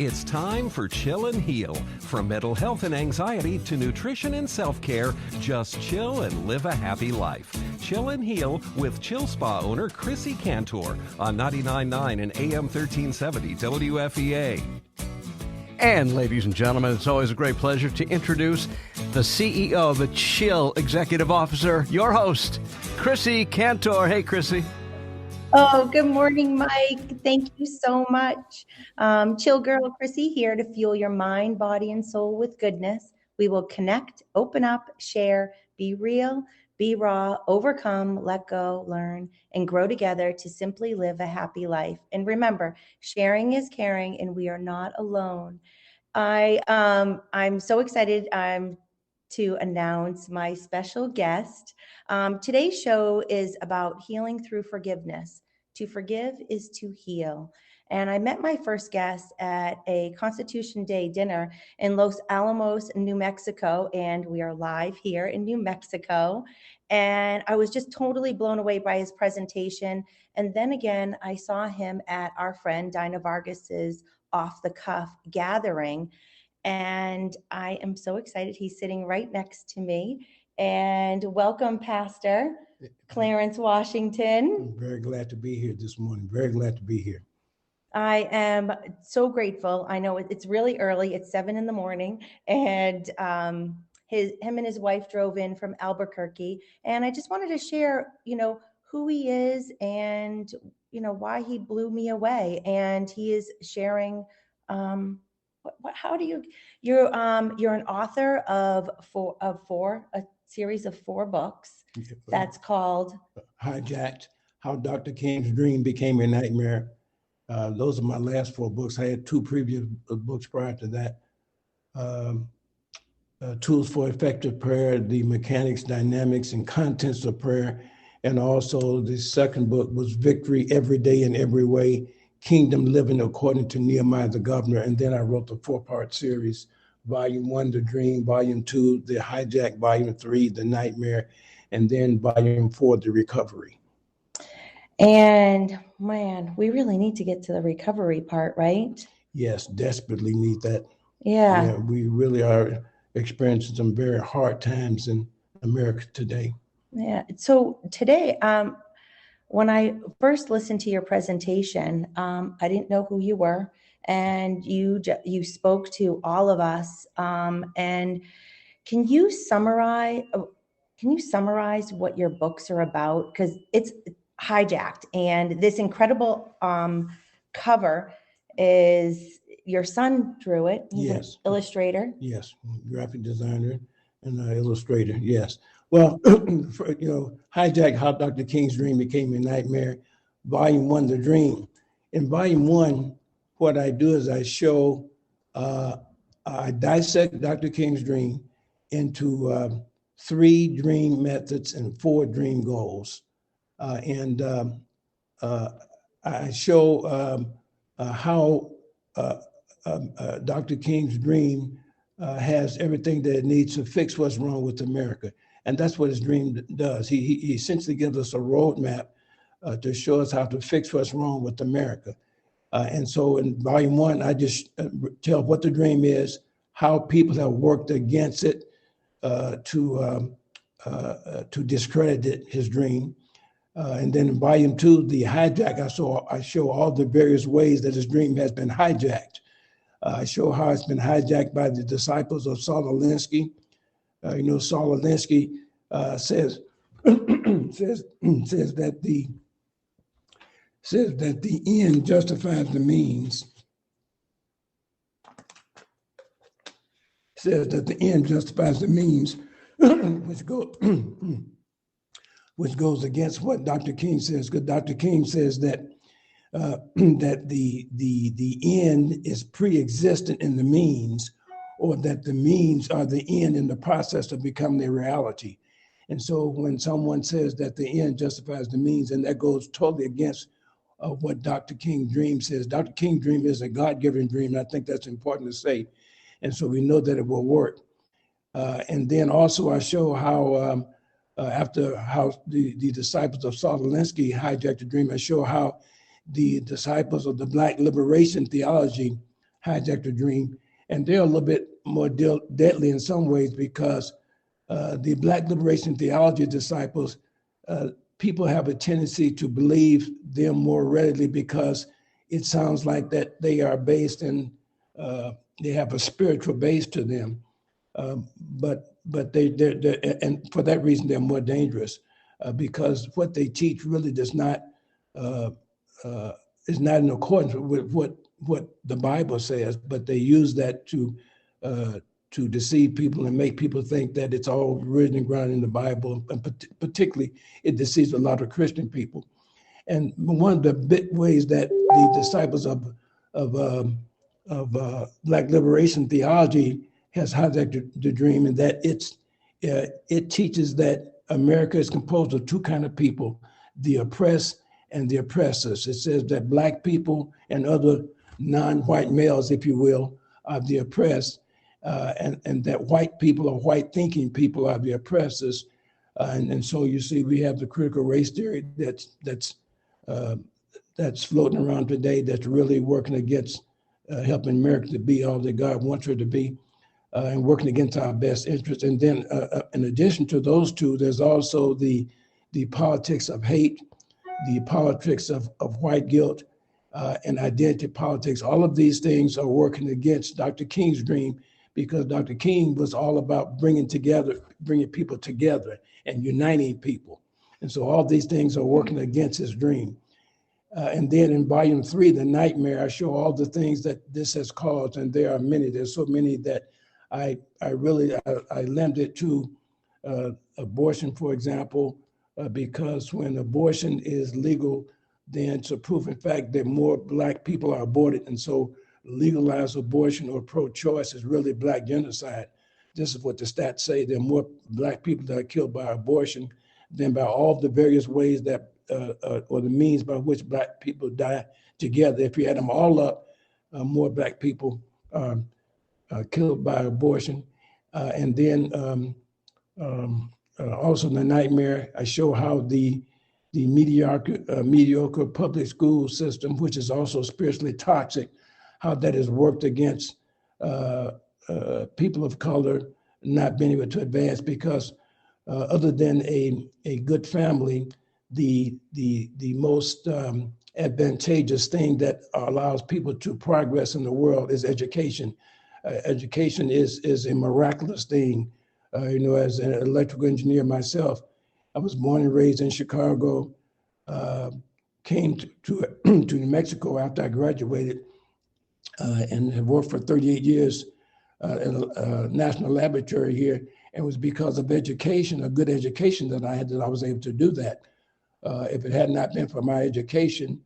It's time for Chill and Heal. From mental health and anxiety to nutrition and self-care, just chill and live a happy life. Chill and Heal with Chill Spa owner Chrissy Cantor on 99.9 and AM 1370 WFEA. And ladies and gentlemen, it's always a great pleasure to introduce the CEO, the Chill Executive Officer, your host, Chrissy Cantor. Hey, Chrissy. Oh, good morning, Mike. Thank you so much. Chill Girl Chrissy here to fuel your mind, body, and soul with goodness. We will connect, open up, share, be real, be raw, overcome, let go, learn, and grow together to simply live a happy life. And remember, sharing is caring, and we are not alone. I'm so excited to announce my special guest. Today's show is about healing through forgiveness. To forgive is to heal. And I met my first guest at a Constitution Day dinner in Los Alamos, New Mexico, and we are live here in New Mexico. And I was just totally blown away by his presentation. And then again, I saw him at our friend Dinah Vargas's Off the Cuff gathering. And I am so excited. He's sitting right next to me. And welcome, Pastor Clarence Washington. I'm very glad to be here this morning. Very glad to be here. I am so grateful. I know it's really early. It's 7 a.m. and him and his wife drove in from Albuquerque. And I just wanted to share, who he is and, why he blew me away. And he is sharing, you're an author of a series of 4 books. That's called Hijacked, How Dr. King's Dream Became a Nightmare. Those are my last 4 books. I had 2 previous books prior to that. Tools for Effective Prayer, The Mechanics, Dynamics, and Contents of Prayer. And also the second book was Victory Every Day in Every Way, Kingdom Living According to Nehemiah the Governor. And then I wrote the 4-part series, Volume 1, The Dream, Volume 2, The Hijack, Volume 3, The Nightmare, and then Volume 4, The Recovery. And man, we really need to get to the recovery part, right? Yes, desperately need that. Yeah, we really are experiencing some very hard times in America today. Yeah. So today, when I first listened to your presentation, I didn't know who you were, and you spoke to all of us. And can you summarize what your books are about? Because it's Hijacked, and this incredible cover is your son drew it. He's an illustrator. Yes, graphic designer and illustrator. Yes. Well, Hijack, How Dr. King's Dream Became a Nightmare, Volume 1, The Dream. In Volume 1, what I do is I show, I dissect Dr. King's dream into 3 dream methods and 4 dream goals. And I show how Dr. King's dream has everything that it needs to fix what's wrong with America. And that's what his dream does. He essentially gives us a roadmap to show us how to fix what's wrong with America. And so in Volume 1, I just tell what the dream is, how people have worked against it to discredit his dream. And then in Volume 2, the hijack, I show all the various ways that his dream has been hijacked. I show how it's been hijacked by the disciples of Saul Alinsky. Saul Alinsky says that the end justifies the means. Says that the end justifies the means, which goes against what Dr. King says. Because Dr. King says that that the end is pre-existent in the means, or that the means are the end in the process of becoming a reality. And so when someone says that the end justifies the means, and that goes totally against what Dr. King's dream says. Dr. King's dream is a God-given dream, and I think that's important to say. And so we know that it will work. And then also I show how after how the disciples of Saul Alinsky hijacked the dream, I show how the disciples of the Black liberation theology hijack the dream. And they're a little bit more deadly in some ways because the Black liberation theology disciples, people have a tendency to believe them more readily because it sounds like that they are based in, they have a spiritual base to them. But they're and for that reason, they're more dangerous because what they teach really does not, is not in accordance with what the Bible says, but they use that to deceive people and make people think that it's all written and grounded in the Bible, and particularly it deceives a lot of Christian people. And one of the big ways that the disciples of Black liberation theology has hijacked the dream, and that it teaches that America is composed of two kinds of people: the oppressed and the oppressors. It says that Black people and other non-white males, if you will, are the oppressed, and that white people or white thinking people are the oppressors. And so you see, we have the critical race theory that's floating around today that's really working against helping America to be all that God wants her to be, and working against our best interests. And then in addition to those two, there's also the politics of hate, the politics of white guilt, and identity politics. All of these things are working against Dr. King's dream, because Dr. King was all about bringing people together and uniting people. And so all these things are working against his dream. And then in volume 3, The Nightmare, I show all the things that this has caused, and there are many. There's so many that I lend it to abortion, for example, because when abortion is legal, then it's a proof in fact that more Black people are aborted. And so legalized abortion or pro-choice is really Black genocide. This is what the stats say. There are more Black people that are killed by abortion than by all the various ways that, or the means by which Black people die together. If you add them all up, more Black people are killed by abortion. And then also in The Nightmare, I show how the mediocre public school system, which is also spiritually toxic, how that has worked against people of color not being able to advance, because other than a good family, the most advantageous thing that allows people to progress in the world is education. Education is a miraculous thing. As an electrical engineer myself, I was born and raised in Chicago, came to New Mexico after I graduated, and have worked for 38 years in a national laboratory here. And it was because of education, a good education that I had, that I was able to do that. If it had not been for my education,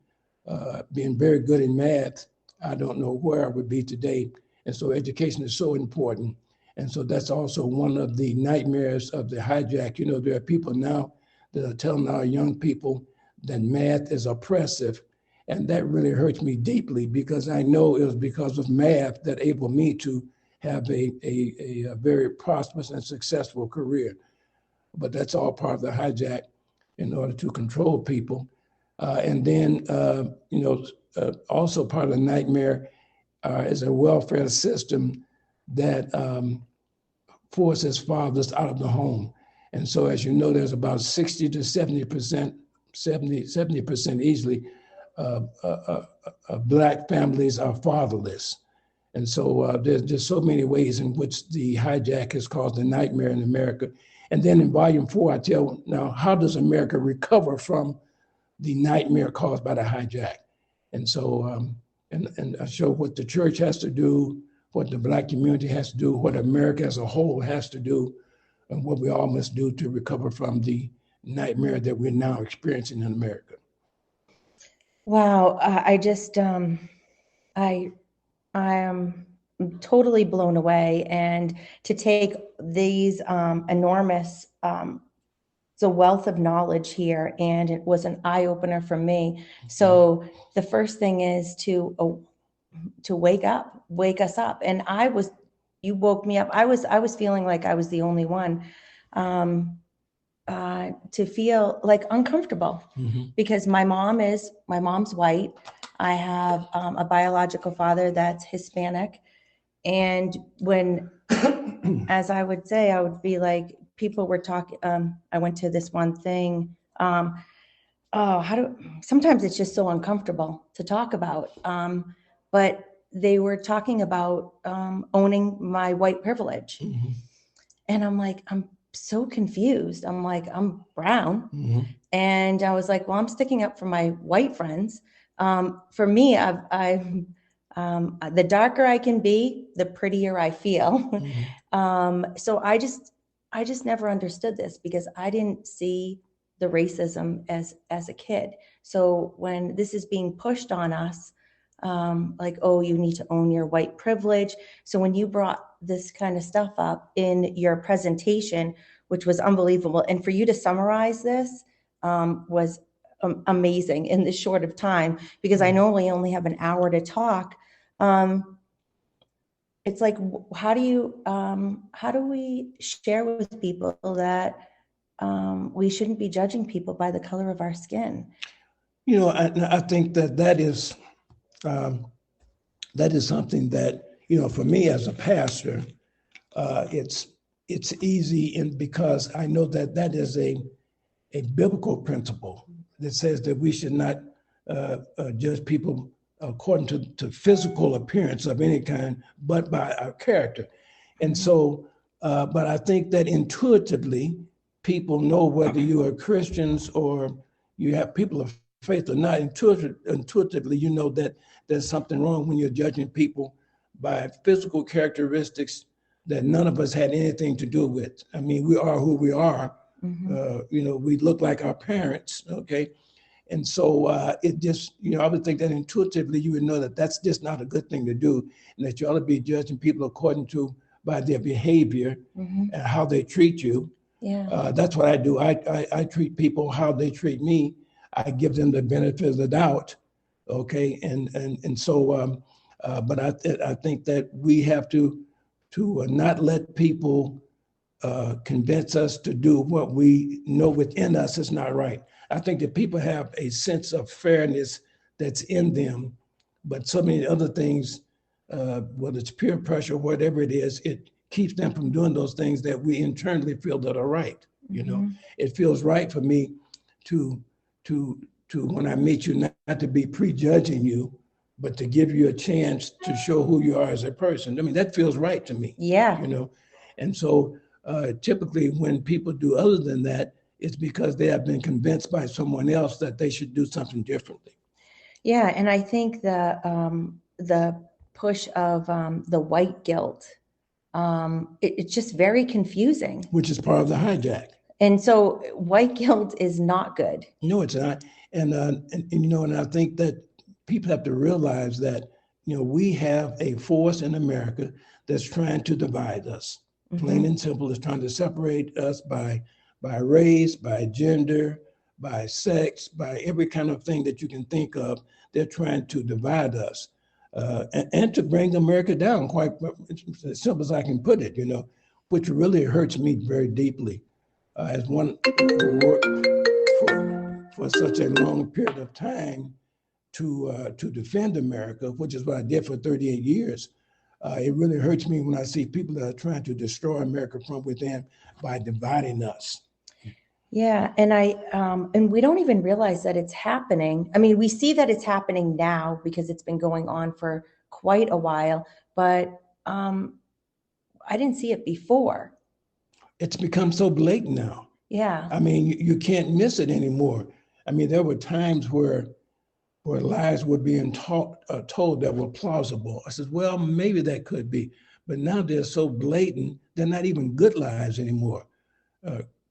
being very good in math, I don't know where I would be today. And so education is so important. And so that's also one of the nightmares of the hijack. There are people now that are telling our young people that math is oppressive. And that really hurts me deeply, because I know it was because of math that enabled me to have a very prosperous and successful career. But that's all part of the hijack in order to control people. And then, also part of the nightmare is a welfare system that forces fathers out of the home. And so, as you know, there's about 60 to 70% easily Black families are fatherless. And so there's just so many ways in which the hijack has caused a nightmare in America. And then in volume 4, I tell now, how does America recover from the nightmare caused by the hijack? And so, and I show what the church has to do, what the Black community has to do, what America as a whole has to do, and what we all must do to recover from the nightmare that we're now experiencing in America. Wow, I am totally blown away, and to take these enormous, it's a wealth of knowledge here, and it was an eye opener for me. So the first thing is to wake us up, and you woke me up. I was feeling like I was the only one. To feel like uncomfortable, because my mom's white. I have a biological father that's Hispanic. And when, as I would say, I would be like, people were talking, I went to this one thing. Sometimes it's just so uncomfortable to talk about. But they were talking about owning my white privilege. Mhm. And I'm like, I'm so confused. I'm like, I'm brown. Mhm. And I was like, well, I'm sticking up for my white friends. For me, the darker I can be, the prettier I feel. Mhm. So I just never understood this because I didn't see the racism as a kid. So when this is being pushed on us, like, oh, you need to own your white privilege. So when you brought this kind of stuff up in your presentation, which was unbelievable, and for you to summarize this was amazing in this short of time, because I normally only have an hour to talk. It's like, how do we share with people that we shouldn't be judging people by the color of our skin? You know, I think that is something that, you know, for me as a pastor, it's easy, and because I know that is a biblical principle that says that we should not judge people according to physical appearance of any kind, but by our character. And so, but I think that intuitively, people know whether you are Christians or you have people of faith or not. Intuitively, you know that there's something wrong when you're judging people by physical characteristics that none of us had anything to do with. I mean, we are who we are. You know, we look like our parents, okay? And so it just, you know, I would think that intuitively you would know that that's just not a good thing to do, and that you ought to be judging people according to by their behavior and how they treat you. Yeah. That's what I do. I treat people how they treat me. I give them the benefit of the doubt, okay? And so, but I think that we have to not let people convince us to do what we know within us is not right. I think that people have a sense of fairness that's in them, but so many other things, whether it's peer pressure, whatever it is, it keeps them from doing those things that we internally feel that are right. You know, it feels right for me to when I meet you, not to be prejudging you, but to give you a chance to show who you are as a person. I mean, that feels right to me. Yeah. You know, and so typically when people do other than that, it's because they have been convinced by someone else that they should do something differently. Yeah, and I think the push of the white guilt, it's just very confusing. Which is part of the hijack. And so white guilt is not good. No, it's not. And you know, and I think that people have to realize that, you know, we have a force in America that's trying to divide us. Plain and simple, is trying to separate us by race, by gender, by sex, by every kind of thing that you can think of. They're trying to divide us and to bring America down, quite as simple as I can put it, you know, which really hurts me very deeply as one who worked for such a long period of time to defend America, which is what I did for 38 years. It really hurts me when I see people that are trying to destroy America from within by dividing us. Yeah, and we don't even realize that it's happening. I mean, we see that it's happening now because it's been going on for quite a while, but I didn't see it before. It's become so blatant now. Yeah. I mean, you can't miss it anymore. I mean, there were times where lies were being told that were plausible. I said, well, maybe that could be, but now they're so blatant, they're not even good lies anymore.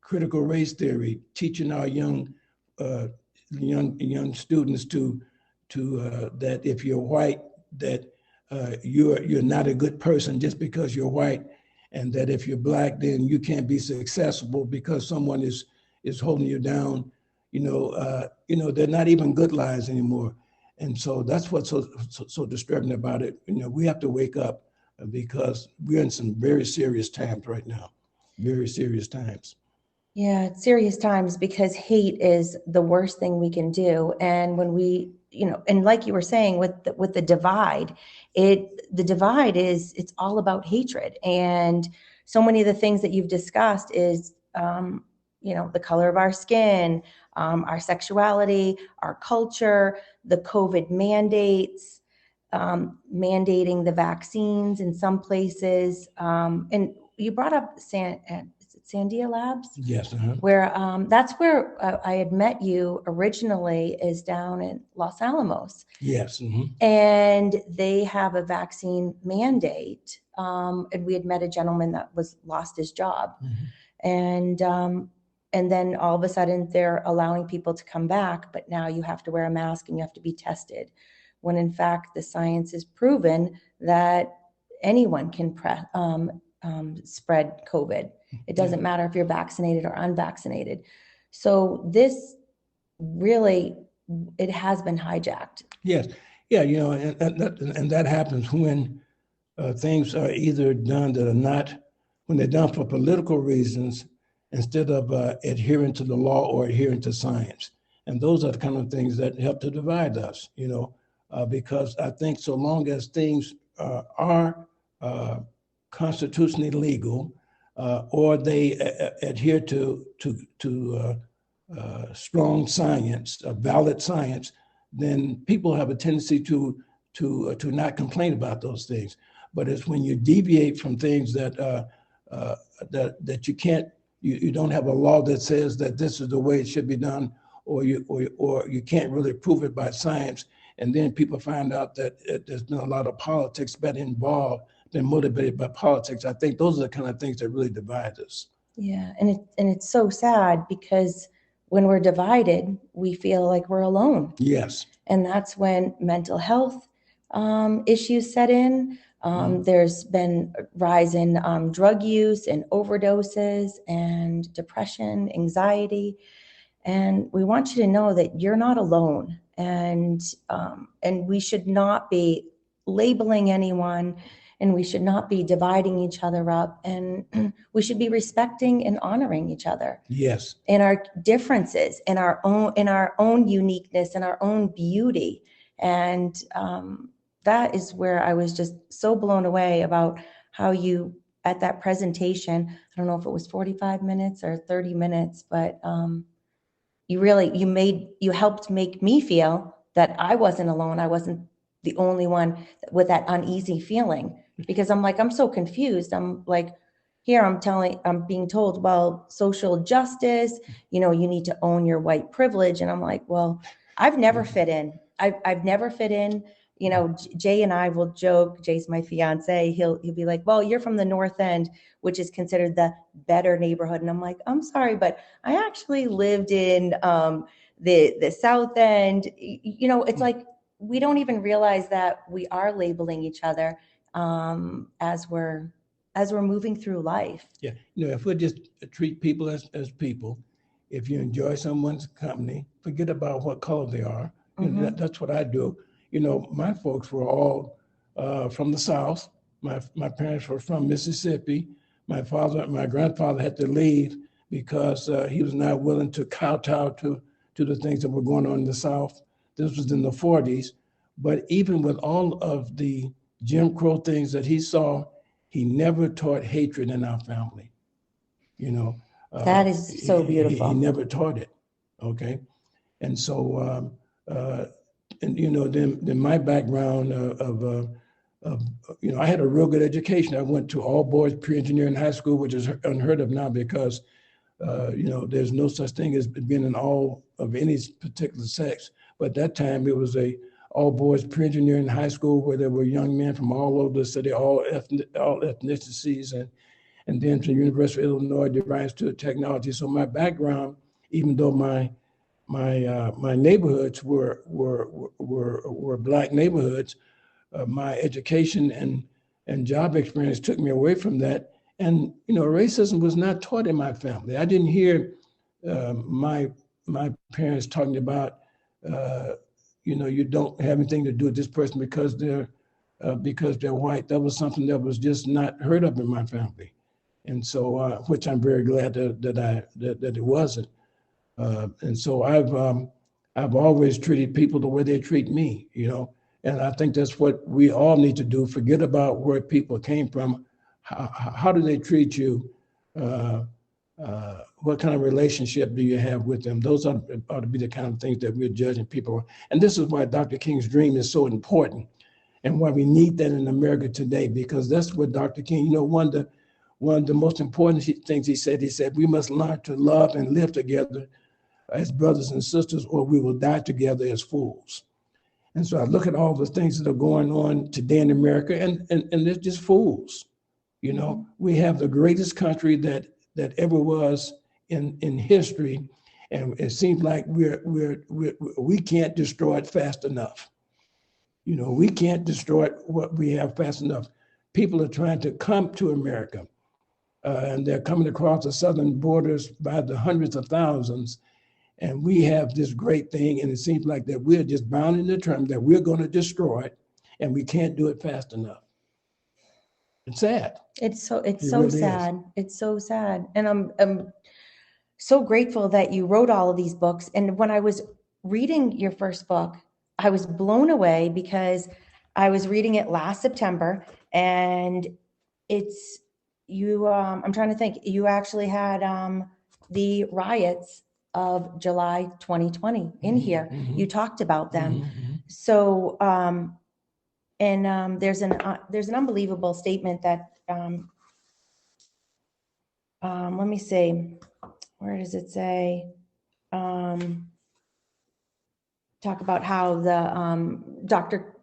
Critical race theory, teaching our young students to that if you're white, that you're not a good person just because you're white, and that if you're black, then you can't be successful because someone is holding you down. You know, they're not even good lies anymore. And so that's what's so disturbing about it. You know, we have to wake up because we're in some very serious times right now, very serious times. Yeah, it's serious times because hate is the worst thing we can do. And when we, and like you were saying with the divide, the divide is it's all about hatred. And so many of the things that you've discussed is, the color of our skin, our sexuality, our culture, the COVID mandates, mandating the vaccines in some places. And you brought up Sandia Labs? Yes. Where that's where I had met you originally, is down in Los Alamos. Yes. And they have a vaccine mandate. And we had met a gentleman that lost his job. And then all of a sudden they're allowing people to come back, but now you have to wear a mask and you have to be tested. When in fact, the science has proven that anyone can spread COVID. It doesn't matter if you're vaccinated or unvaccinated. So this really, it has been hijacked. Yes. Yeah. And that happens when things are either done that are not, when they're done for political reasons instead of adhering to the law or adhering to science. And those are the kind of things that help to divide us, because I think so long as things are constitutionally legal, or they adhere to strong science, valid science, then people have a tendency to not complain about those things. But it's when you deviate from things that you can't, you don't have a law that says that this is the way it should be done, or you can't really prove it by science, and then people find out that there's been a lot of politics been involved, been motivated by politics. I think those are the kind of things that really divide us. Yeah, and it's so sad because when we're divided, we feel like we're alone. Yes. And that's when mental health issues set in. There's been a rise in drug use and overdoses and depression, anxiety. And we want you to know that you're not alone. And we should not be labeling anyone, and we should not be dividing each other up, and we should be respecting and honoring each other. Yes. In our differences, in our own uniqueness, and our own beauty. And that is where I was just so blown away about how you, at that presentation, I don't know if it was 45 minutes or 30 minutes, but you helped make me feel that I wasn't alone. I wasn't the only one with that uneasy feeling, because I'm so confused. I'm like, here I'm being told, well, social justice, you need to own your white privilege. And I'm like, well, I've never fit in. I've never fit in. Jay and I will joke. Jay's my fiance. He'll be like, well, you're from the North End, which is considered the better neighborhood. And I'm like, I'm sorry, but I actually lived in the South End. It's like, we don't even realize that we are labeling each other as we're moving through life. Yeah. If we just treat people as people, if you enjoy someone's company, forget about what color they are. That's what I do. My folks were all from the South. My parents were from Mississippi. My grandfather had to leave because he was not willing to kowtow to the things that were going on in the South. This was in the 40s. But even with all of the Jim Crow things that he saw, he never taught hatred in our family. That is so beautiful. He never taught it. Okay. And so, then my background I had a real good education. I went to all boys pre-engineering high school, which is unheard of now because, there's no such thing as being in all of any particular sex. But at that time, it was a all boys pre-engineering high school where there were young men from all over the city, all ethnicities, and then to the University of Illinois, Divine Institute of Technology. So my background, even though my neighborhoods were Black neighborhoods, my education and job experience took me away from that. And racism was not taught in my family. I didn't hear my parents talking about you don't have anything to do with this person because they're white. That was something that was just not heard of in my family. And so, which I'm very glad that it wasn't. And so I've always treated people the way they treat me, and I think that's what we all need to do. Forget about where people came from. How do they treat you? What kind of relationship do you have with them? Those ought to be the kind of things that we're judging people. And this is why Dr. King's dream is so important and why we need that in America today, because that's what Dr. King, one of the most important things he said, we must learn to love and live together as brothers and sisters, or we will die together as fools. And so I look at all the things that are going on today in America, and they're just fools. We have the greatest country that ever was in history, and it seems like we can't destroy it fast enough. We can't destroy what we have fast enough. People are trying to come to America, and they're coming across the southern borders by the hundreds of thousands. And we have this great thing, and it seems like that we're just bound in the term that we're going to destroy it, and we can't do it fast enough. It's sad. It's so really sad. is. It's so sad. And I'm so grateful that you wrote all of these books. And when I was reading your first book, I was blown away because I was reading it last September, and it's you. I'm trying to think. You actually had the riots of July 2020 in here. Mm-hmm. You talked about them. Mm-hmm. So, there's an unbelievable statement that, let me see, where does it say? Talk about how the Dr.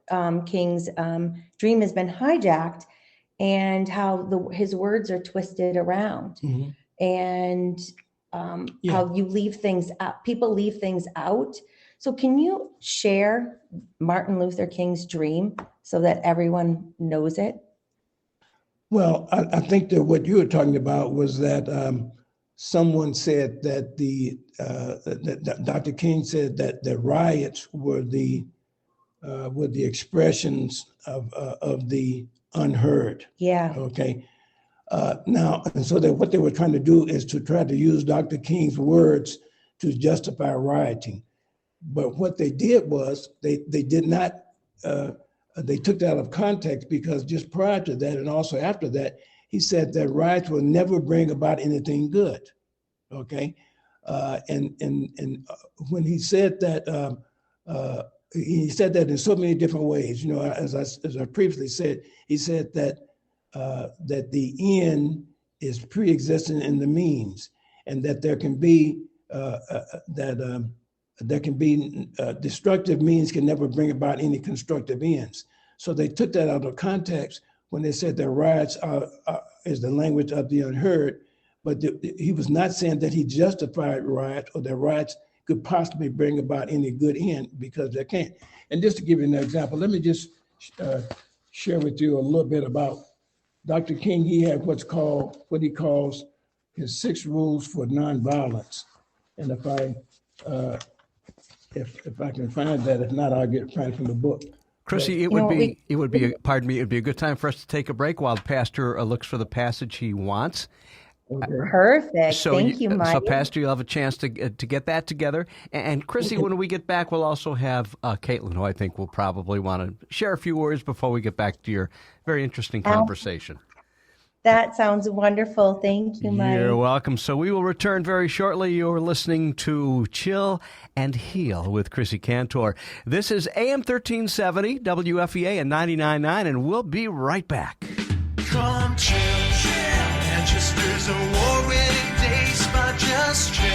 King's dream has been hijacked, and how his words are twisted around, Mm-hmm. and how you leave things out. People leave things out. So can you share Martin Luther King's dream so that everyone knows it? Well, I think that what you were talking about was that someone said that that Dr. King said that the riots were the expressions of the unheard. Yeah. Okay. Now, and so that what they were trying to do is to try to use Dr. King's words to justify rioting. But what they did was they did not, they took that out of context, because just prior to that and also after that, he said that riots will never bring about anything good. Okay. And when he said that in so many different ways, as I previously said, he said that the end is pre-existent in the means, and that there can be destructive means can never bring about any constructive ends. So they took that out of context when they said that riots is the language of the unheard, but he was not saying that he justified riots or that riots could possibly bring about any good end, because they can't. And just to give you an example, let me just share with you a little bit about Dr. King. He had what he calls his 6 rules for nonviolence. And if I can find that, if not, I'll find it from the book. Chrissy, it would be a good time for us to take a break while the pastor looks for the passage he wants. Okay. Perfect. So Thank you, Mike. So, Pastor, you'll have a chance to get that together. And Chrissy, when we get back, we'll also have Caitlin, who I think will probably want to share a few words before we get back to your very interesting conversation. That sounds wonderful. Thank you, Mike. You're welcome. So we will return very shortly. You're listening to Chill and Heal with Chrissy Cantor. This is AM 1370, WFEA and 99.9, and we'll be right back. Come chill. Manchester's a war-winning days, but just chill.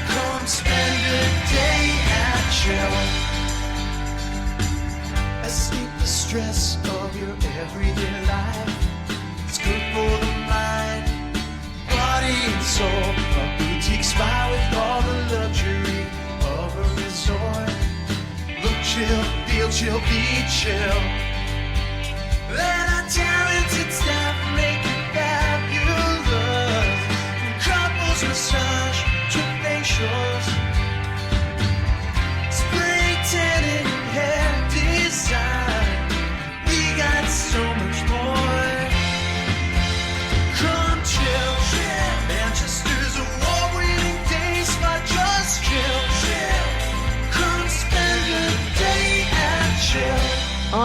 Come spend a day at Chill. Escape the stress of your everyday life. It's good for the mind, body and soul. A boutique spa with all the luxury of a resort. Look chill, feel chill, be chill. Let our talented staff make you fabulous. From couples massage to facials, spray tanning and hair design. We got so much more.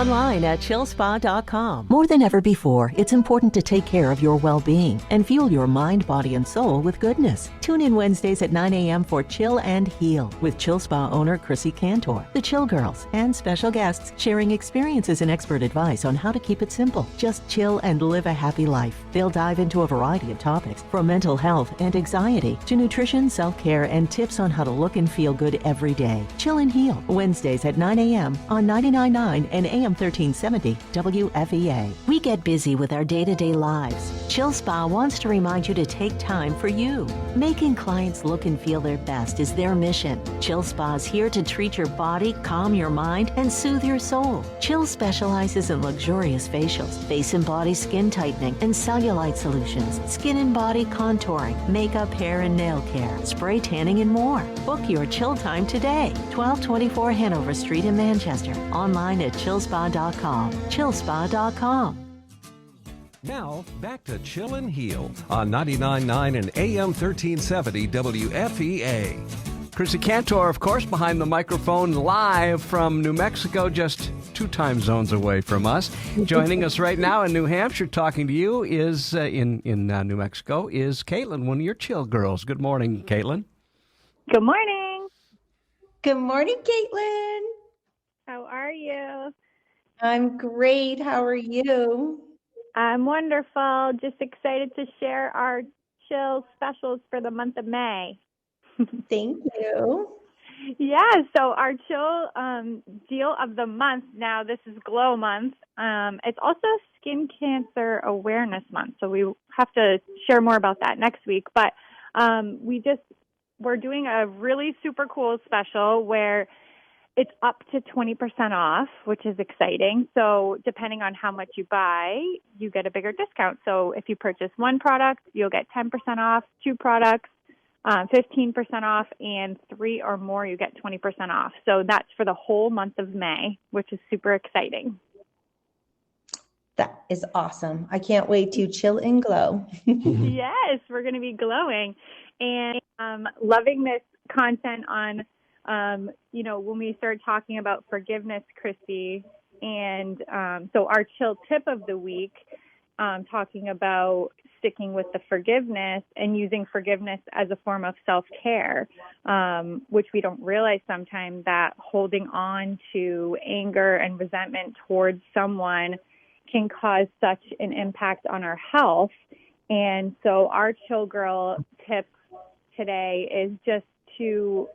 online at chillspa.com. More than ever before, it's important to take care of your well-being and fuel your mind, body, and soul with goodness. Tune in Wednesdays at 9 a.m. for Chill and Heal with Chill Spa owner Chrissy Cantor, the Chill Girls, and special guests sharing experiences and expert advice on how to keep it simple. Just chill and live a happy life. They'll dive into a variety of topics from mental health and anxiety to nutrition, self-care, and tips on how to look and feel good every day. Chill and Heal, Wednesdays at 9 a.m. on 99.9 and AM 1370 WFEA. We get busy with our day-to-day lives. Chill Spa wants to remind you to take time for you. Making clients look and feel their best is their mission. Chill Spa is here to treat your body, calm your mind, and soothe your soul. Chill specializes in luxurious facials, face and body skin tightening, and cellulite solutions, skin and body contouring, makeup, hair, and nail care, spray tanning, and more. Book your chill time today. 1224 Hanover Street in Manchester. Online at chillspa.com. Chillspa.com. Now, back to Chill and Heal on 99.9 and AM 1370 WFEA. Chrissy Cantor, of course, behind the microphone, live from New Mexico, just 2 time zones away from us. Joining us right now in New Hampshire, talking to you is in New Mexico is Caitlin, one of your Chill girls. Good morning, Caitlin. Good morning. Good morning, Caitlin. How are you? I'm great. How are you? I'm wonderful. Just excited to share our chill specials for the month of May. Thank you. Yeah, so our chill deal of the month, now this is Glow Month. It's also Skin Cancer Awareness Month, so we have to share more about that next week. But we're doing a really super cool special where it's up to 20% off, which is exciting. So depending on how much you buy, you get a bigger discount. So if you purchase 1 product, you'll get 10% off, 2 products, 15% off, and 3 or more, you get 20% off. So that's for the whole month of May, which is super exciting. That is awesome. I can't wait to chill and glow. Yes, we're going to be glowing. And loving this content on, when we started talking about forgiveness, Christy, and so our chill tip of the week, talking about sticking with the forgiveness and using forgiveness as a form of self-care, which we don't realize sometimes that holding on to anger and resentment towards someone can cause such an impact on our health. And so our Chill Girl tip today is just to,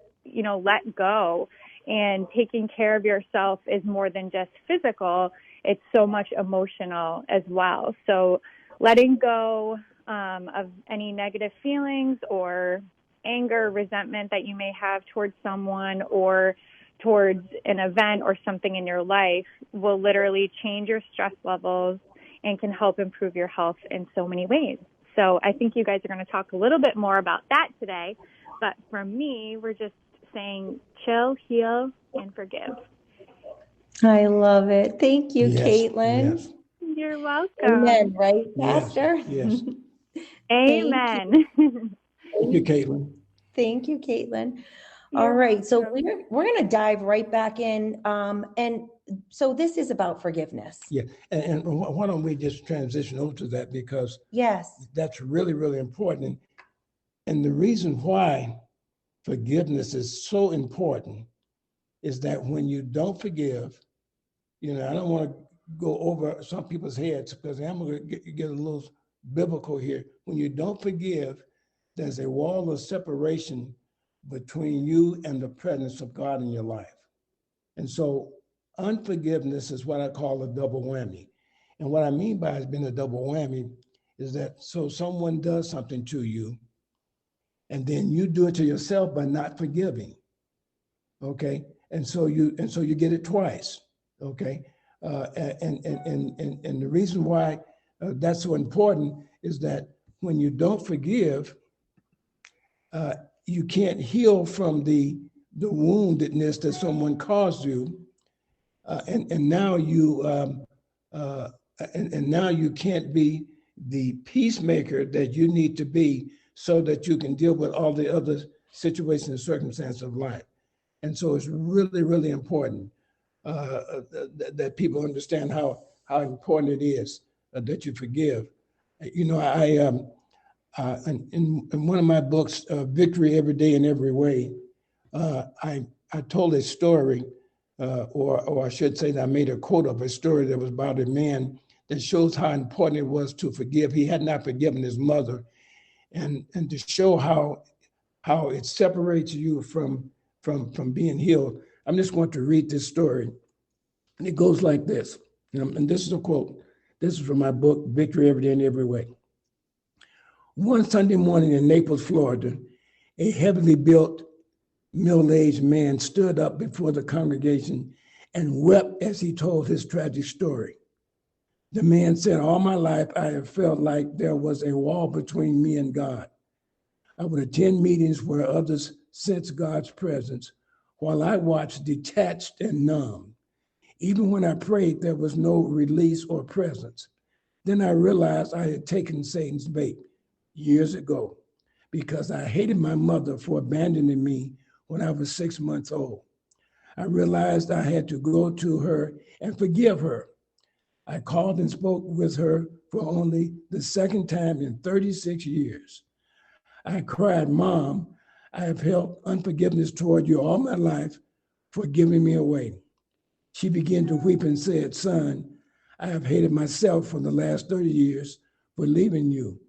let go. And taking care of yourself is more than just physical. It's so much emotional as well. So letting go of any negative feelings or anger, resentment that you may have towards someone or towards an event or something in your life will literally change your stress levels and can help improve your health in so many ways. So I think you guys are going to talk a little bit more about that today. But for me, we're just saying chill, heal, and forgive. I love it. Thank you, Yes, Caitlin. yes. You're welcome. Amen, right, Yes, Pastor? yes. Amen. Thank you, Caitlin. Thank you, Caitlin. You're All right, so welcome. we're going to dive right back in. And so this is about forgiveness. Yeah, and why don't we just transition over to that, because Yes. that's really, really important. And the reason why forgiveness is so important is that when you don't forgive, I don't want to go over some people's heads because I'm going to get a little biblical here. When you don't forgive, there's a wall of separation between you and the presence of God in your life. And so unforgiveness is what I call a double whammy. And what I mean by it being a double whammy is that so someone does something to you, and then you do it to yourself by not forgiving. Okay, and so you get it twice. Okay, and the reason why that's so important is that when you don't forgive, you can't heal from the woundedness that someone caused you, and now you and now you can't be the peacemaker that you need to be so that you can deal with all the other situations and circumstances of life. And so it's really, really important that people understand how important it is that you forgive. You know, in one of my books, Victory Every Day in Every Way, I told a story, or I should say that I made a quote of a story that was about a man that shows how important it was to forgive. He had not forgiven his mother, and to show how it separates you from being healed. I'm just going to read this story. And it goes like this. And this is a quote. This is from my book, Victory Every Day in Every Way. One Sunday morning in Naples, Florida, a heavily built, middle-aged man stood up before the congregation and wept as he told his tragic story. The man said, "All my life, I have felt like there was a wall between me and God. I would attend meetings where others sensed God's presence, while I watched detached and numb. Even when I prayed, there was no release or presence. Then I realized I had taken Satan's bait years ago because I hated my mother for abandoning me when I was 6 months old. I realized I had to go to her and forgive her. I called and spoke with her for only the second time in 36 years. I cried, 'Mom, I have held unforgiveness toward you all my life for giving me away.' She began to weep and said, 'Son, I have hated myself for the last 30 years for leaving you.'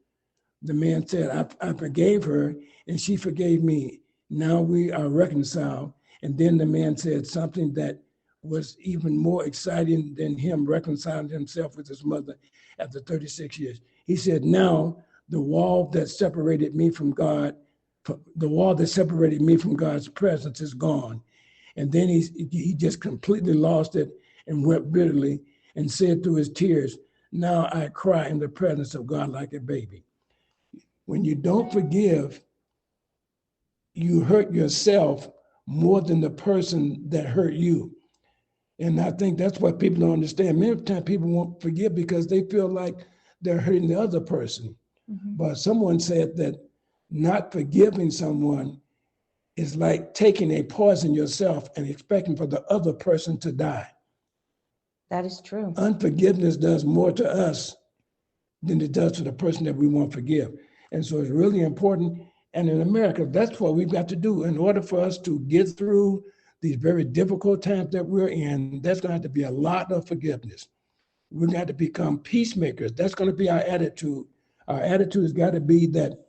The man said, I forgave her and she forgave me. Now we are reconciled." And then the man said something that was even more exciting than him reconciling himself with his mother after 36 years. He said, "Now the wall that separated me from God, the wall that separated me from God's presence is gone." And then he just completely lost it and wept bitterly and said through his tears, "Now I cry in the presence of God like a baby." When you don't forgive, you hurt yourself more than the person that hurt you. And I think that's what people don't understand. Many times people won't forgive because they feel like they're hurting the other person. Mm-hmm. But someone said that not forgiving someone is like taking a poison yourself and expecting for the other person to die. That is true. Unforgiveness does more to us than it does to the person that we want to forgive. And so it's really important. And in America, that's what we've got to do in order for us to get through these very difficult times that we're in. There's going to have to be a lot of forgiveness. We're going to have to become peacemakers. That's going to be our attitude. Our attitude has got to be that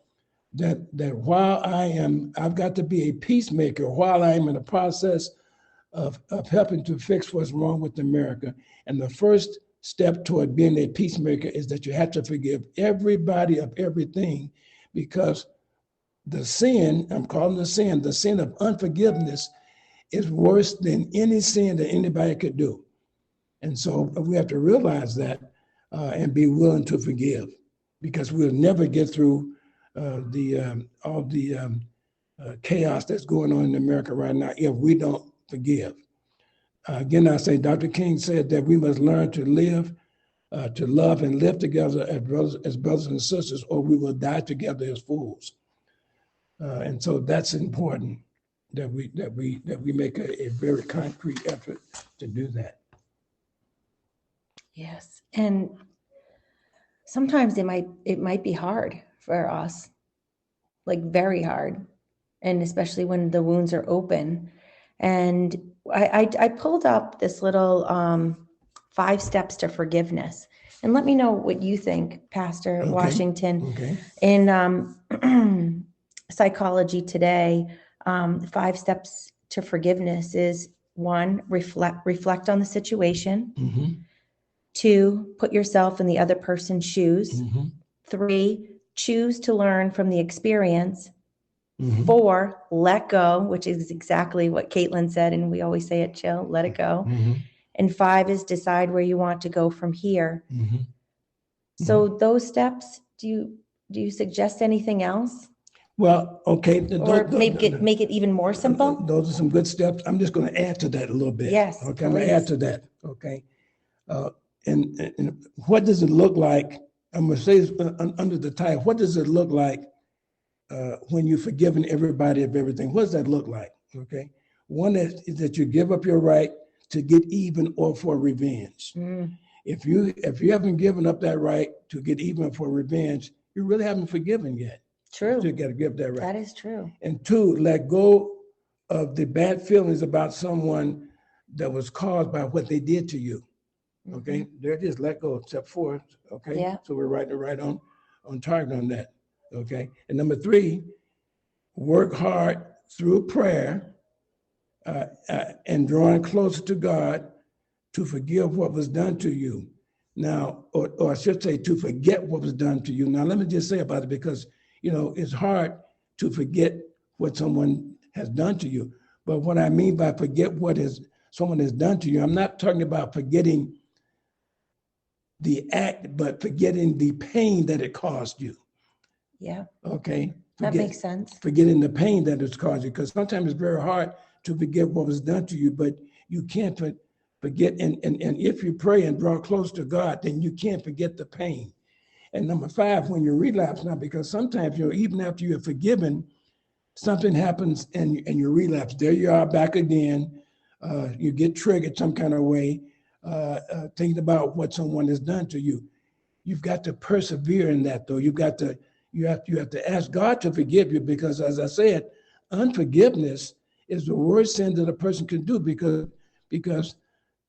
while I've got to be a peacemaker while I am in the process of helping to fix what's wrong with America. And the first step toward being a peacemaker is that you have to forgive everybody of everything, because the sin, I'm calling the sin of unforgiveness is worse than any sin that anybody could do. And so we have to realize that and be willing to forgive, because we'll never get through all the chaos that's going on in America right now if we don't forgive. Again, I say Dr. King said that we must learn to live, to love and live together as brothers and sisters, or we will die together as fools. And so that's important that we make a very concrete effort to do that. Yes, and sometimes it might be hard for us, like very hard, and especially when the wounds are open. And I pulled up this little 5 steps to forgiveness, and let me know what you think, Pastor Washington. Okay. In Psychology Today, 5 steps to forgiveness is 1, reflect on the situation. Mm-hmm. 2, put yourself in the other person's shoes. Mm-hmm. 3, choose to learn from the experience. Mm-hmm. 4, let go, which is exactly what Caitlin said, and we always say it, Chill, let it go. Mm-hmm. And 5 is decide where you want to go from here. Mm-hmm. So those steps, do you suggest anything else? Well, okay. Or make it even more simple? Those are some good steps. I'm just going to add to that a little bit. Yes, okay, I'm going to add to that. Okay. And what does it look like? I'm going to say under the title, what does it look like when you've forgiven everybody of everything? What does that look like? Okay. One is that you give up your right to get even or for revenge. If you haven't given up that right to get even for revenge, you really haven't forgiven yet. True. You still got to give that right. That is true. And 2, let go of the bad feelings about someone that was caused by what they did to you. Okay, there it is. Let go. Step 4. Okay, Yeah. So we're right on target on that. Okay, and number 3, work hard through prayer and drawing closer to God to forgive what was done to you. Now, or I should say, to forget what was done to you. Now, let me just say about it, because it's hard to forget what someone has done to you. But what I mean by forget what someone has done to you, I'm not talking about forgetting the act, but forgetting the pain that it caused you. Yeah. Okay. That makes sense. Forgetting the pain that it's caused you, because sometimes it's very hard to forget what was done to you, but you can't forget. And if you pray and draw close to God, then you can't forget the pain. And number 5, when you relapse now, because sometimes, even after you're forgiven, something happens and you relapse. There you are back again. You get triggered some kind of way, thinking about what someone has done to you. You've got to persevere in that, though. You have to ask God to forgive you, because, as I said, unforgiveness is the worst sin that a person can do, because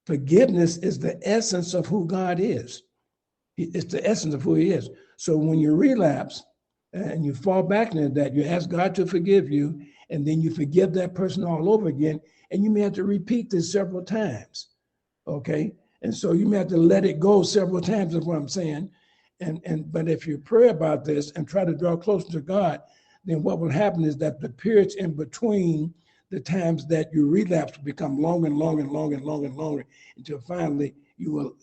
forgiveness is the essence of who God is. It's the essence of who He is. So when you relapse and you fall back into that, you ask God to forgive you, and then you forgive that person all over again, and you may have to repeat this several times. Okay, and so you may have to let it go several times, is what I'm saying. But if you pray about this and try to draw closer to God, then what will happen is that the periods in between the times that you relapse will become longer and longer and longer and longer and longer, until finally you will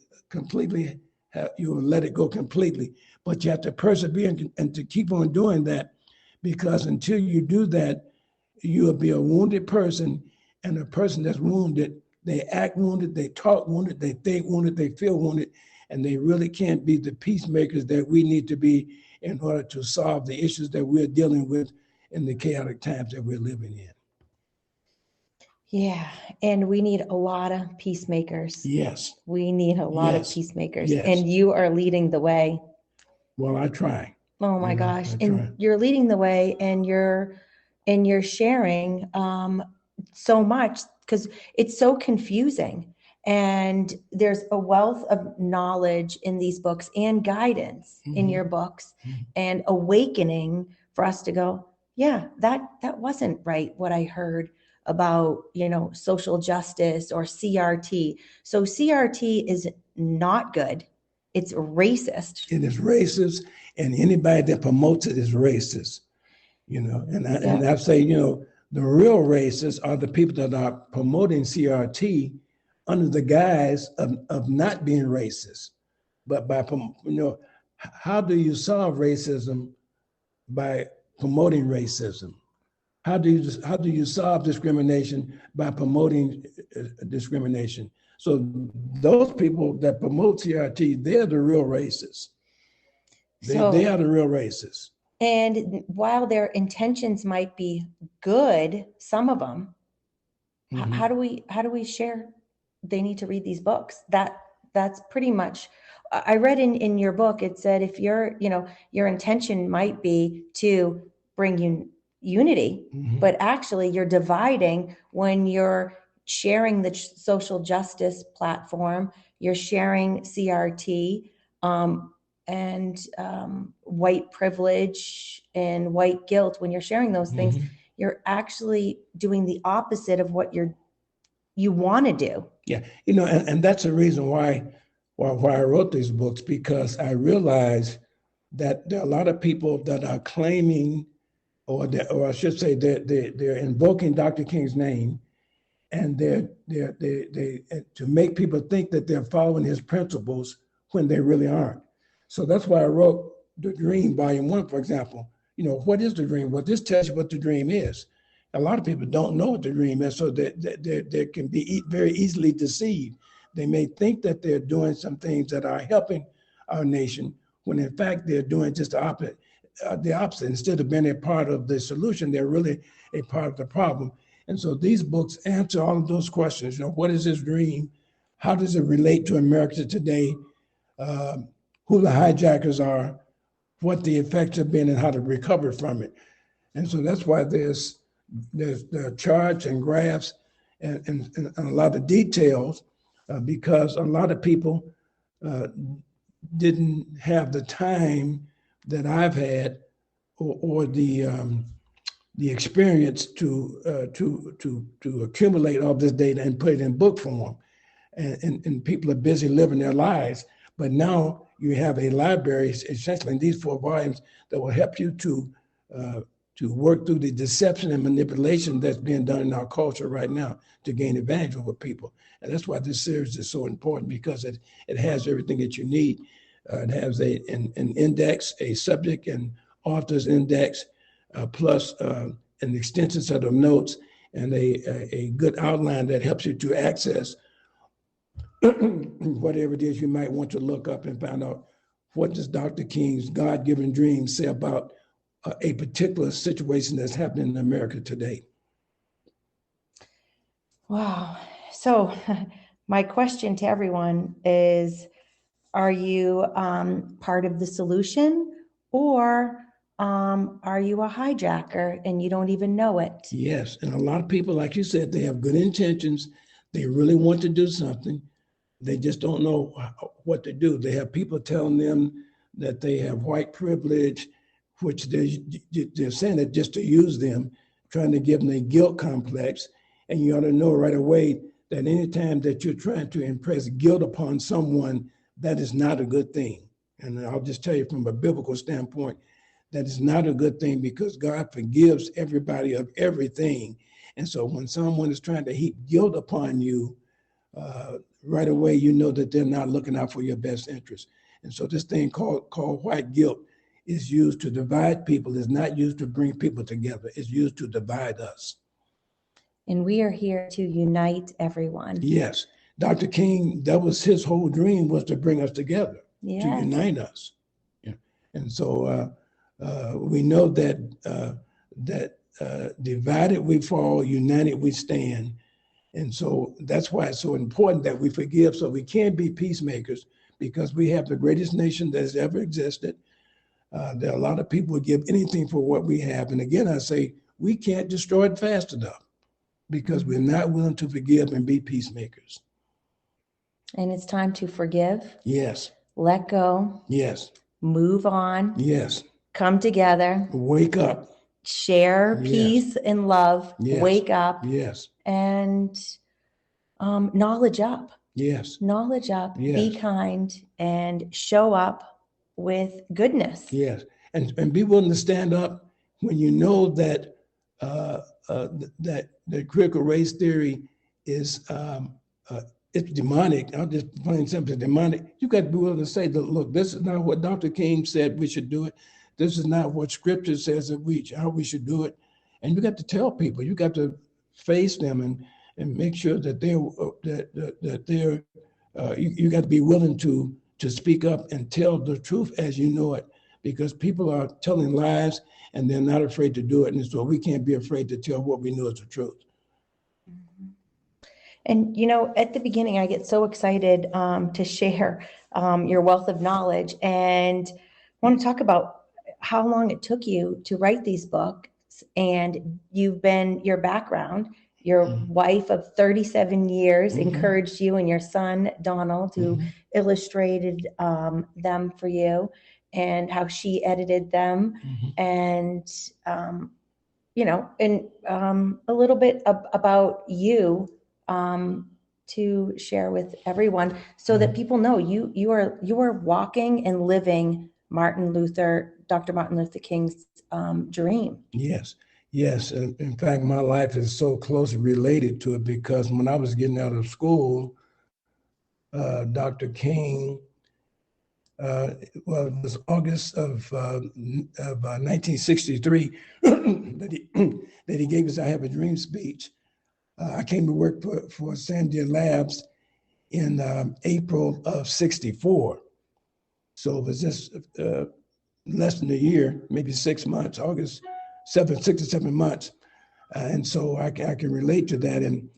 let it go completely. But you have to persevere and to keep on doing that, because until you do that, you will be a wounded person, and a person that's wounded, they act wounded, they talk wounded, they think wounded, they feel wounded, and they really can't be the peacemakers that we need to be in order to solve the issues that we're dealing with in the chaotic times that we're living in. Yeah, and we need a lot of peacemakers. Yes. We need a lot of Yes. peacemakers, Yes. and you are leading the way. Well, I try. Oh my gosh. I try. And you're leading the way, and you're sharing so much, because it's so confusing. And there's a wealth of knowledge in these books and guidance in your books, and awakening for us to go, yeah, that wasn't right, what I heard about, social justice or CRT. So CRT is not good. It's racist. It is racist, and anybody that promotes it is racist. And I say, the real racists are the people that are promoting CRT under the guise of not being racist. But how do you solve racism? By promoting racism. How do you solve discrimination? By promoting discrimination. So those people that promote CRT, they're the real racists. They are the real racists. And while their intentions might be good, some of them, how do we share? They need to read these books. That's pretty much. I read in your book, it said if your intention might be to bring unity, but actually you're dividing when you're sharing the social justice platform, you're sharing CRT, and white privilege and white guilt. When you're sharing those things, you're actually doing the opposite of what you want to do. Yeah, and that's the reason why I wrote these books, because I realized that there are a lot of people that are claiming, or I should say, they're invoking Dr. King's name, and they to make people think that they're following his principles when they really aren't. So that's why I wrote The Dream, Volume 1, for example. What is the dream? Well, this tells you what the dream is. A lot of people don't know what the dream is, so they can be very easily deceived. They may think that they're doing some things that are helping our nation, when in fact they're doing just the opposite. Instead of being a part of the solution, they're really a part of the problem. And so these books answer all of those questions. You know, what is this dream? How does it relate to America today? Who the hijackers are, what the effects have been, and how to recover from it. And so that's why there's the charts and graphs and a lot of details, because a lot of people didn't have the time that I've had or the experience to accumulate all this data and put it in book form. And people are busy living their lives. But now you have a library, essentially in these 4 volumes, that will help you to work through the deception and manipulation that's being done in our culture right now to gain advantage over people. And that's why this series is so important, because it has everything that you need. It has an index, a subject and author's index, plus an extensive set of notes and a good outline that helps you to access whatever it is you might want to look up and find out what does Dr. King's God-given dream say about a particular situation that's happening in America today. Wow. So my question to everyone is, are you part of the solution, or are you a hijacker and you don't even know it? Yes. And a lot of people, like you said, they have good intentions. They really want to do something. They just don't know what to do. They have people telling them that they have white privilege, which they're saying it just to use them, trying to give them a guilt complex. And you ought to know right away that anytime that you're trying to impress guilt upon someone, that is not a good thing. And I'll just tell you from a biblical standpoint, that is not a good thing, because God forgives everybody of everything. And so when someone is trying to heap guilt upon you, right away, you know that they're not looking out for your best interest. And so this thing called white guilt is used to divide people. It's not used to bring people together. It's used to divide us. And we are here to unite everyone. Yes. Dr. King, that was his whole dream, was to bring us together, Yes. to unite us. Yeah. And so we know that divided we fall, united we stand. And so that's why it's so important that we forgive, so we can be peacemakers, because we have the greatest nation that has ever existed. There are a lot of people who give anything for what we have. And again, I say, we can't destroy it fast enough, because we're not willing to forgive and be peacemakers. And it's time to forgive. Yes. Let go. Yes. Move on. Yes. Come together. Wake up. Share Yes. peace and love. Yes. Wake up. Yes. And knowledge up. Yes. Knowledge up. Yes. Be kind and show up with goodness. Yes. And be willing to stand up when you know that that the critical race theory is it's demonic. I'll just plain simple, demonic. You got to be willing to say that, look, this is not what Dr. King said we should do it. This is not what Scripture says that how we should do it. And you got to tell people. You got to face them and make sure that you got to be willing to speak up and tell the truth as you know it, because people are telling lies and they're not afraid to do it. And so we can't be afraid to tell what we know is the truth. And, you know, at the beginning, I get so excited to share your wealth of knowledge, and I want to talk about how long it took you to write these books. And your background, your wife of 37 years encouraged you, and your son, Donald, who illustrated them for you, and how she edited them. And, you know, and a little bit about you to share with everyone, so that people know you are walking and living Dr. Martin Luther King's dream. Yes. Yes. And in fact, my life is so closely related to it, because when I was getting out of school, Dr. King, it was August of 1963 that he gave his I Have a Dream speech. I came to work for Sandia Labs in April of 64. So it was just less than a year, maybe 6 months, 6 or 7 months. And so I can relate to that. And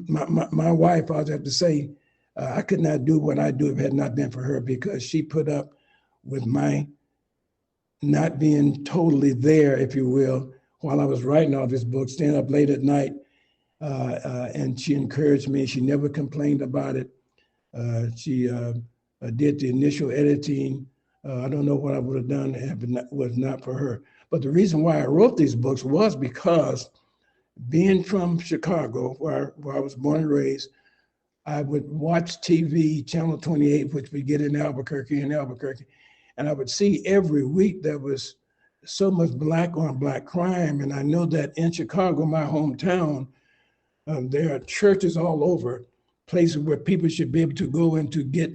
my wife, I'll have to say, I could not do what I do if it had not been for her, because she put up with my not being totally there, if you will, while I was writing all this book, staying up late at night. And she encouraged me. She never complained about it. She did the initial editing. I don't know what I would have done if it was not for her. But the reason why I wrote these books was because, being from Chicago, where I was born and raised, I would watch TV, Channel 28, which we get in Albuquerque, and I would see every week there was so much black on black crime. And I know that in Chicago, my hometown, there are churches all over, places where people should be able to go in to get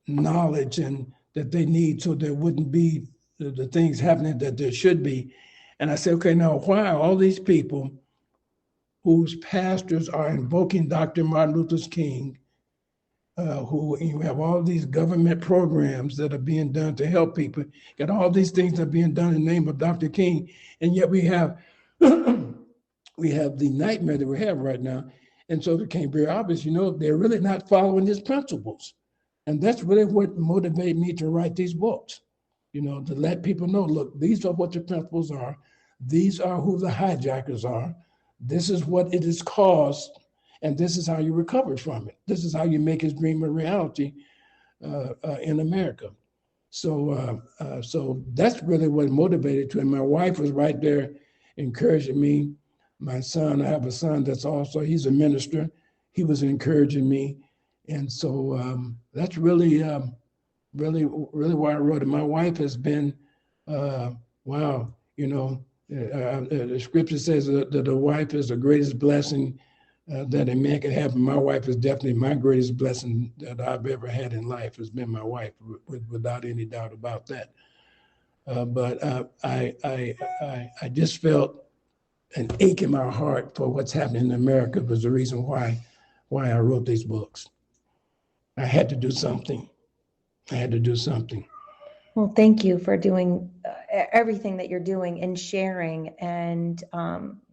knowledge and that they need, so there wouldn't be the things happening that there should be. And I said, okay, now why are all these people whose pastors are invoking Dr. Martin Luther King, who you have all these government programs that are being done to help people, got all these things that are being done in the name of Dr. King, and yet we have we have the nightmare that we have right now. And so it became very obvious, they're really not following his principles. And that's really what motivated me to write these books, to let people know, look, these are what the principles are. These are who the hijackers are. This is what it has caused, and this is how you recover from it. This is how you make his dream a reality in America. So that's really what motivated to. And my wife was right there encouraging me. My son, I have a son that's also, he's a minister. He was encouraging me. And so that's really why I wrote it. My wife has been, wow, the scripture says that a wife is the greatest blessing that a man can have. And my wife is definitely my greatest blessing that I've ever had in life, has been my wife, without any doubt about that. But I just felt an ache in my heart for what's happening in America was the reason why I wrote these books. I had to do something. Well, thank you for doing everything that you're doing and sharing. And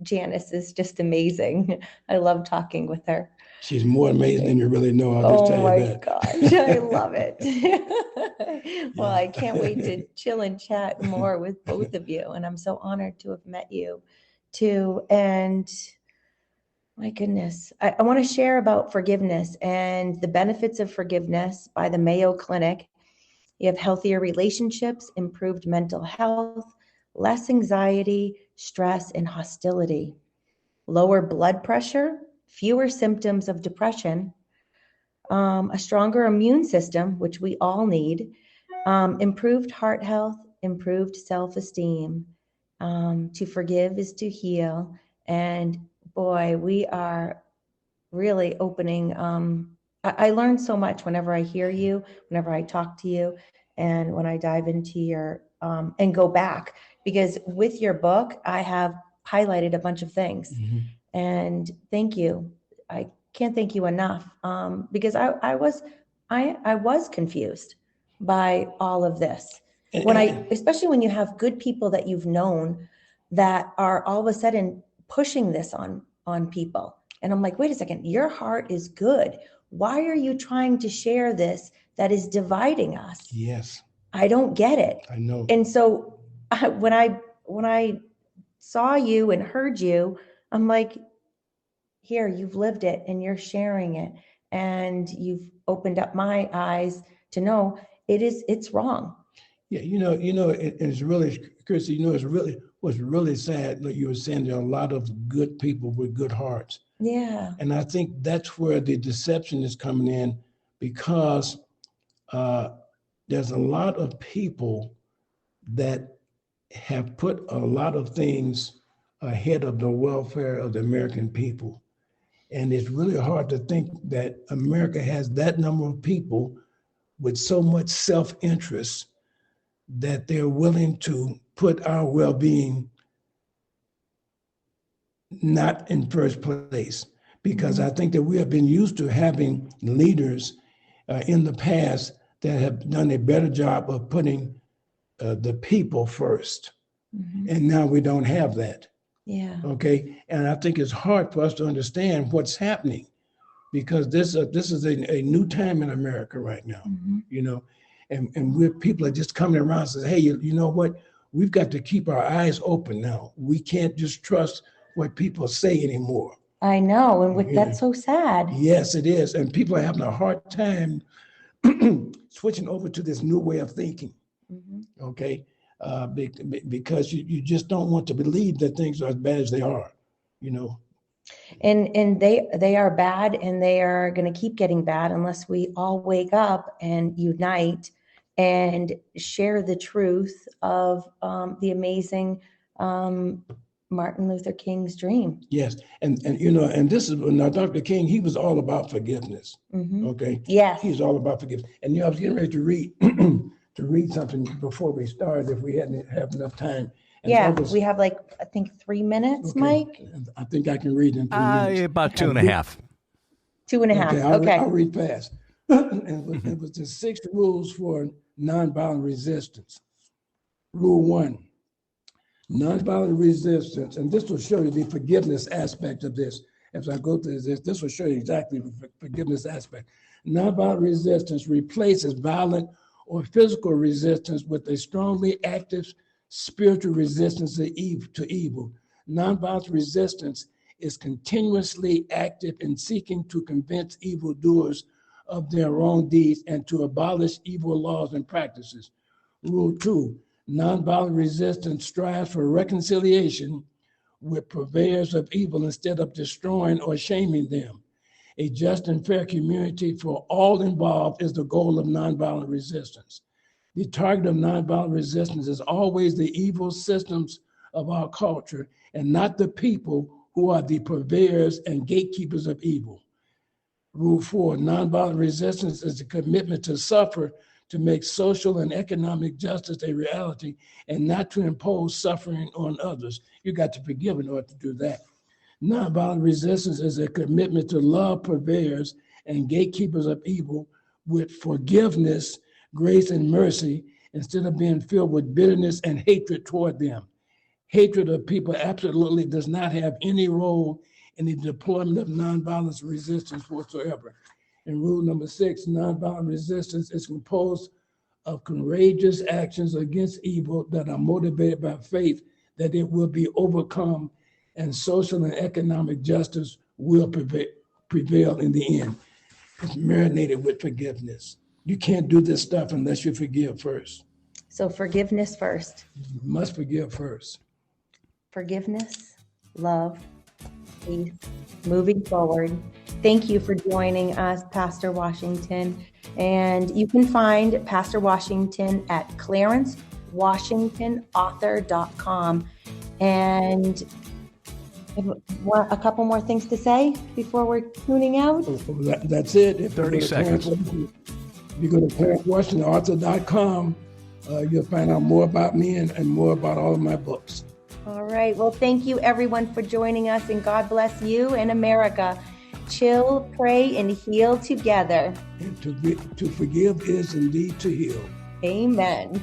Janice is just amazing. I love talking with her. She's more amazing than you really know. I'll just tell you that. Oh my gosh, I love it. Well, I can't wait to chill and chat more with both of you. And I'm so honored to have met you too. And my goodness, I want to share about forgiveness and the benefits of forgiveness by the Mayo Clinic. You have healthier relationships, improved mental health, less anxiety, stress, and hostility, lower blood pressure, fewer symptoms of depression, a stronger immune system, which we all need, improved heart health, improved self-esteem. To forgive is to heal. And boy, we are really opening. I learn so much whenever I hear you, whenever I talk to you, and when I dive into your, and go back, because with your book, I have highlighted a bunch of things. Mm-hmm. And thank you. I can't thank you enough, because I was confused by all of this. Especially when you have good people that you've known that are all of a sudden pushing this on people. And I'm like, wait a second, your heart is good. Why are you trying to share this that is dividing us? Yes. I don't get it. I know. And so when I saw you and heard you, I'm like, here, you've lived it and you're sharing it. And you've opened up my eyes to know it's wrong. Yeah, it's really, Chrissy, what's really sad, like you were saying, there are a lot of good people with good hearts. Yeah. And I think that's where the deception is coming in, because there's a lot of people that have put a lot of things ahead of the welfare of the American people. And it's really hard to think that America has that number of people with so much self-interest that they're willing to put our well-being not in first place. Because I think that we have been used to having leaders in the past that have done a better job of putting the people first. Mm-hmm. And now we don't have that. Yeah. Okay. And I think it's hard for us to understand what's happening because this is a new time in America right now, you know, and people are just coming around and saying, hey, you know what? We've got to keep our eyes open now. We can't just trust what people say anymore. I know. And that's so sad. Yes, it is. And people are having a hard time switching over to this new way of thinking. Okay. Because you just don't want to believe that things are as bad as they are, you know. And they are bad, and they are going to keep getting bad unless we all wake up and unite and share the truth of the amazing Martin Luther King's dream. Yes, and you know, and this is now Dr. King. He was all about forgiveness. Okay. Yes. He's all about forgiveness. And you know, I was getting ready to read to read something before we started if we hadn't have enough time. And we have like I think 3 minutes, okay. Mike. I think I can read in 3 minutes. About 2.5. 2.5. Okay. I'll read fast. And it was the 6 rules for nonviolent resistance. Rule 1, nonviolent resistance, and this will show you the forgiveness aspect of this. As I go through this will show you exactly the forgiveness aspect. Nonviolent resistance replaces violent or physical resistance with a strongly active spiritual resistance to evil. Nonviolent resistance is continuously active in seeking to convince evildoers of their wrong deeds and to abolish evil laws and practices. Rule 2, nonviolent resistance strives for reconciliation with purveyors of evil instead of destroying or shaming them. A just and fair community for all involved is the goal of nonviolent resistance. The target of nonviolent resistance is always the evil systems of our culture and not the people who are the purveyors and gatekeepers of evil. Rule 4, nonviolent resistance is a commitment to suffer to make social and economic justice a reality and not to impose suffering on others. You got to forgive in order to do that. Nonviolent resistance is a commitment to love purveyors and gatekeepers of evil with forgiveness, grace, and mercy instead of being filled with bitterness and hatred toward them. Hatred of people absolutely does not have any role in the deployment of nonviolent resistance whatsoever. And rule number 6, nonviolent resistance is composed of courageous actions against evil that are motivated by faith that it will be overcome and social and economic justice will prevail in the end. It's marinated with forgiveness. You can't do this stuff unless you forgive first. So forgiveness first. You must forgive first. Forgiveness, love, peace, moving forward. Thank you for joining us, Pastor Washington. And you can find Pastor Washington at clarencewashingtonauthor.com. And a couple more things to say before we're tuning out? That's it. If 30 seconds. If you go to clarencewashingtonauthor.com, you'll find out more about me and more about all of my books. All right. Well, thank you, everyone, for joining us, and God bless you and America. Chill, pray, and heal together. And to forgive is indeed to heal. Amen.